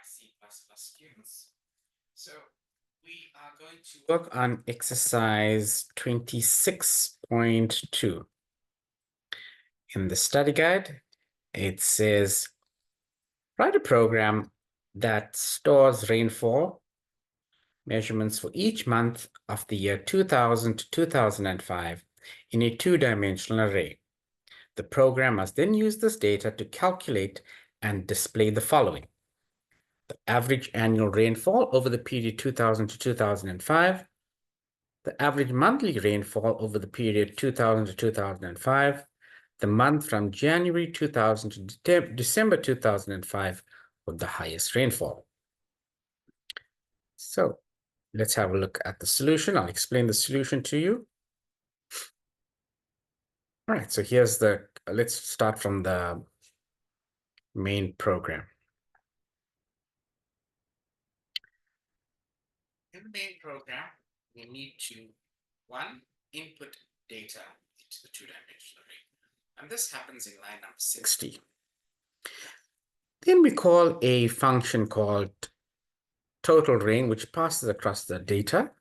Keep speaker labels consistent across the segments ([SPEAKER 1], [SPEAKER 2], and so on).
[SPEAKER 1] C++ students. So we are going to work on exercise 26.2. In the study guide, it says, write a program that stores rainfall measurements for each month of the year 2000 to 2005 in a two-dimensional array. The program must then use this data to calculate and display the following: the average annual rainfall over the period 2000 to 2005, the average monthly rainfall over the period 2000 to 2005, the month from January 2000 to December 2005 with the highest rainfall. So let's have a look at the solution. I'll explain the solution to you. All right, so here's let's start from the main program. In the main program, we need to, one, input data into the two-dimensional array. And this happens in line number 60. Then we call a function called total rain, which passes across the data,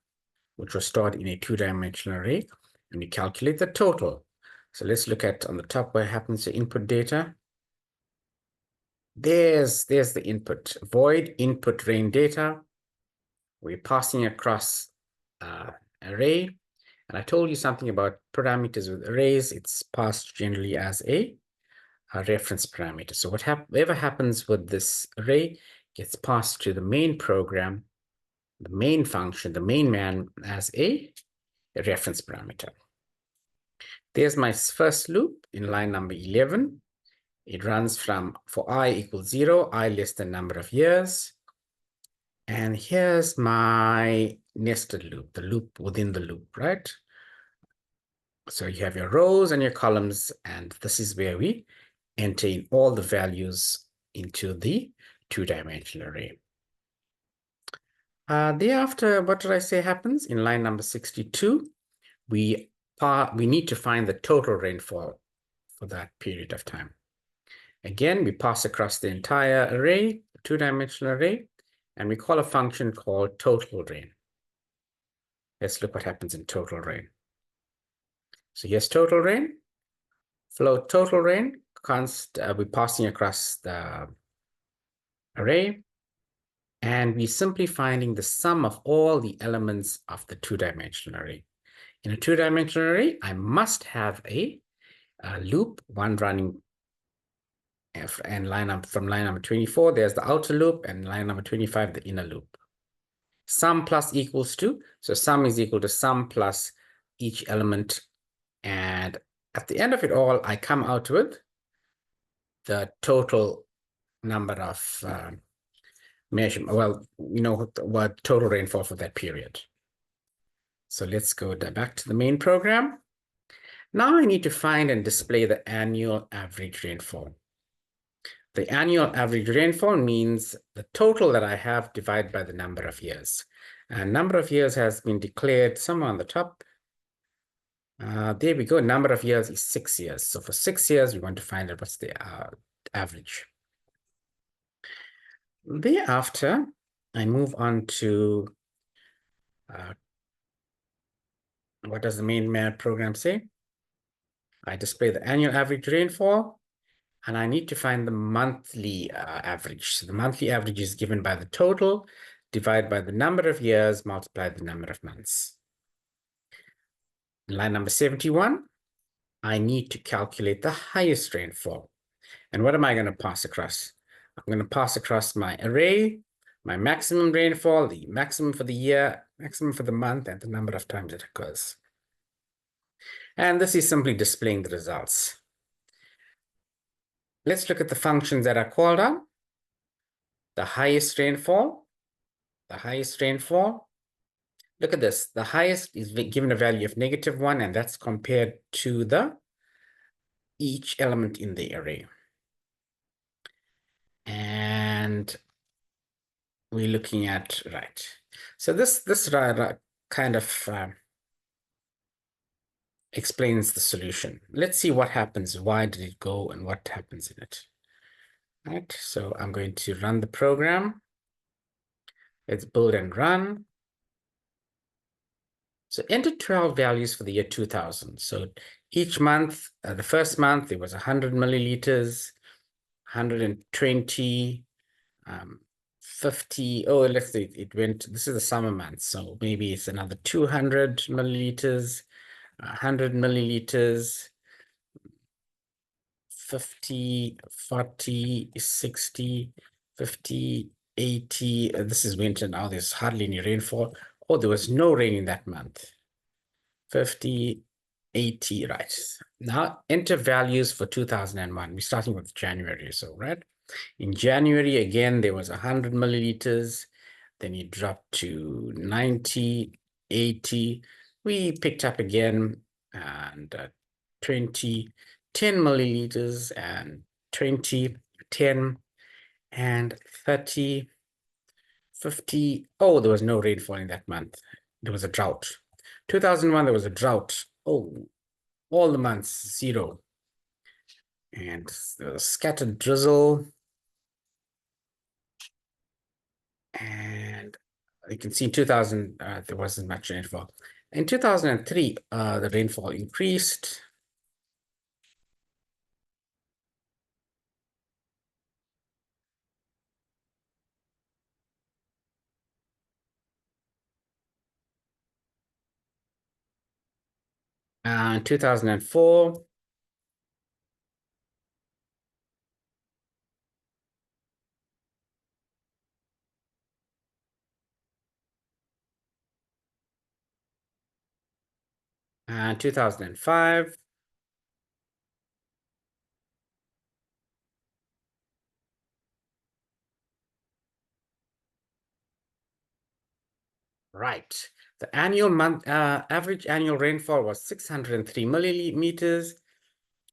[SPEAKER 1] which was stored in a two-dimensional array, and we calculate the total. So let's look at on the top where it happens to input data. There's the input, void input rain data. We're passing across array. And I told you something about parameters with arrays. It's passed generally as a reference parameter. So whatever happens with this array gets passed to the main program, the main function, the main man as a reference parameter. There's my first loop in line number 11. It runs from for I equals 0, I less than number of years. And here's my nested loop, the loop within the loop, right? So you have your rows and your columns, and this is where we enter in all the values into the two-dimensional array. Thereafter, what did I say happens? In line number 62, we need to find the total rainfall for that period of time. Again, we pass across the entire array, the two-dimensional array, and we call a function called total rain. Let's look what happens in total rain. So here's total rain, float total rain, we're passing across the array, and we're simply finding the sum of all the elements of the two-dimensional array. In a two-dimensional array, I must have a loop, one running and from line number 24, there's the outer loop, and line number 25, the inner loop. Sum plus equals to, so sum is equal to sum plus each element. And at the end of it all, I come out with the total number of measurement. Well, you know what total rainfall for that period. So let's go back to the main program. Now I need to find and display the annual average rainfall. The annual average rainfall means the total that I have divided by the number of years. And number of years has been declared somewhere on the top. There we go. Number of years is 6 years. So for 6 years, we want to find out what's the average. Thereafter, I move on to what does the main program say? I display the annual average rainfall, and I need to find the monthly average. So the monthly average is given by the total divided by the number of years multiplied the number of months. In line number 71, I need to calculate the highest rainfall. And what am I going to pass across? I'm going to pass across my array, my maximum rainfall, the maximum for the year, maximum for the month, and the number of times it occurs. And this is simply displaying the results. Let's look at the functions that are called on. The highest rainfall, the highest rainfall. Look at this. The highest is given a value of -1, and that's compared to each element in the array. And we're looking at, right. So this kind of explains the solution. Let's see what happens. Why did it go and what happens in it? Right. So I'm going to run the program. Let's build and run. So enter 12 values for the year 2000. So each month, the first month, it was 100 milliliters, 120, 50. Oh, let's see, it went, this is the summer month. So maybe it's another 200 milliliters, 100 milliliters, 50, 40, 60, 50, 80. This is winter now. There's hardly any rainfall. Oh, there was no rain in that month. 50, 80, right. Now enter values for 2001. We're starting with January, so right? In January, again, there was 100 milliliters. Then it dropped to 90, 80. We picked up again and 20, 10 milliliters and 20, 10 and 30, 50. Oh, there was no rainfall in that month. There was a drought. 2001, there was a drought. Oh, all the months, 0. And there was scattered drizzle. And you can see in 2000, there wasn't much rainfall. In 2003, the rainfall increased. In 2004, and 2005, right. The average annual rainfall was 603 millimeters.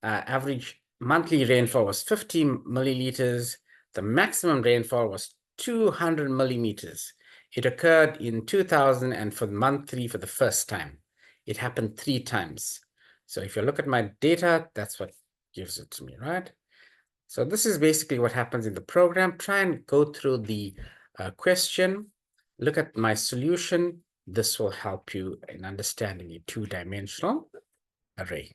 [SPEAKER 1] Average monthly rainfall was 50 milliliters. The maximum rainfall was 200 millimeters. It occurred in 2000 and for month 3 for the first time. It happened 3 times. So if you look at my data, that's what gives it to me, right? So this is basically what happens in the program. Try and go through the question, look at my solution. This will help you in understanding a 2-dimensional array.